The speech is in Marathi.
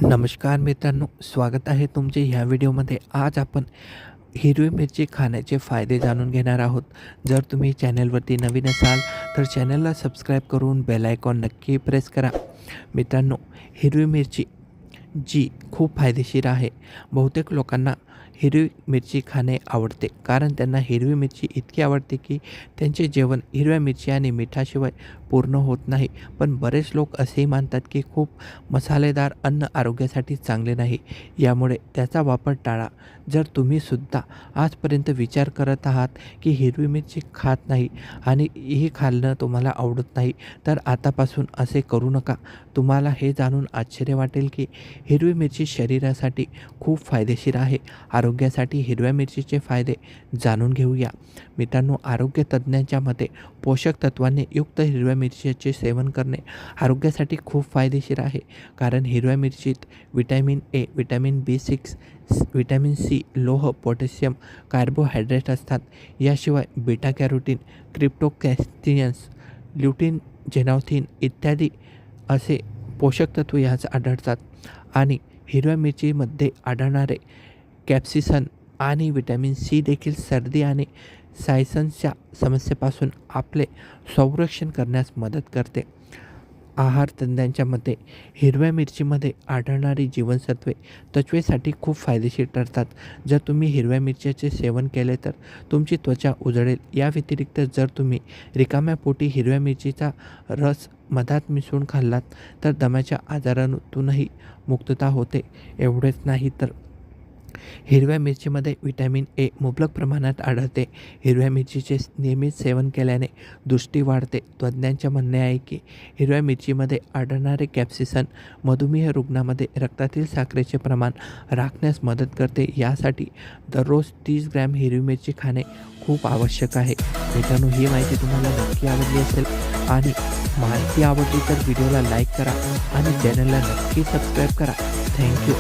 नमस्कार मित्रांनो, स्वागत आहे तुमचे ह्या व्हिडिओमध्ये. आज आपण हिरवी मिरची खाण्याचे फायदे जाणून घेणार आहोत. जर तुम्ही चॅनलवरती नवीन असाल तर चॅनलला सबस्क्राईब करून बेल आयकॉन नक्की प्रेस करा. मित्रांनो, हिरवी मिरची जी खूप फायदेशीर आहे. बहुतेक लोकांना हिरवी मिरची खाणे आवडते, कारण त्यांना हिरवी मिरची इतकी आवडते की त्यांचे जेवण हिरव्या मिरची आणि मिठाशिवाय पूर्ण होत नाही. पण बरेच लोक असेही मानतात की खूप मसालेदार अन्न आरोग्यासाठी चांगले नाही, यामुळे त्याचा वापर टाळा. जर तुम्हीसुद्धा आजपर्यंत विचार करत आहात की हिरवी मिरची खात नाही आणि ही खाल्लं तुम्हाला आवडत नाही, तर आतापासून असे करू नका. तुम्हाला हे जाणून आश्चर्य वाटेल की हिरवी मिरची शरीरासाठी खूप फायदेशीर आहे. आरोग्यासाठी हिरव्या मिरचीचे फायदे जाणून घेऊया. मित्रांनो, आरोग्य तज्ज्ञांच्या मते पोषक तत्वांनी युक्त हिरव्या मिरचीचे सेवन करणे आरोग्यासाठी खूप फायदेशीर आहे. कारण हिरव्या मिरचीत vitamin A, vitamin B6, vitamin C, लोह, पोटॅशियम, कार्बोहायड्रेट असतात. याशिवाय बीटा कॅरोटीन, क्रिप्टोकॅस्टियन्स, ल्युटिन, जेनॉथिन इत्यादी असे पोषक तत्व ह्यात आढळतात. आणि हिरव्या मिरचीमध्ये आढळणारे कॅप्सिसन आणि व्हिटॅमिन सी देखील सर्दी आणि सायसन्सच्या समस्येपासून आपले संरक्षण करण्यास मदत करते. आहार तज्ज्ञांच्या मते हिरव्या मिरचीमध्ये आढळणारी जीवनसत्वे त्वचेसाठी खूप फायदेशीर ठरतात. जर तुम्ही हिरव्या मिरचीचे सेवन केले तर तुमची त्वचा उजळेल. या व्यतिरिक्त जर तुम्ही रिकाम्या पोटी हिरव्या मिरचीचा रस मधात मिसळून खाल्लात तर दम्याच्या आजारातूनही मुक्तता होते. एवढेच नाही तर हिरव्या मिरचीमध्ये व्हिटॅमिन ए मुबलक प्रमाणात आढळते. हिरव्या मिरचीचे नियमित सेवन केल्याने दृष्टी वाढते. तज्ज्ञांचे म्हणणे आहे की हिरव्या मिरचीमध्ये आढळणारे कॅप्सिसन मधुमेह रुग्णामध्ये रक्तातील साखरेचे प्रमाण राखण्यास मदत करते. यासाठी दररोज 30 ग्रॅम हिरवी मिरची खाणे खूप आवश्यक आहे. मित्रांनो, ही माहिती तुम्हाला नक्की आवडली असेल आणि माहिती आवडली तर व्हिडिओला लाईक करा आणि चॅनलला नक्की सबस्क्राईब करा. थँक्यू.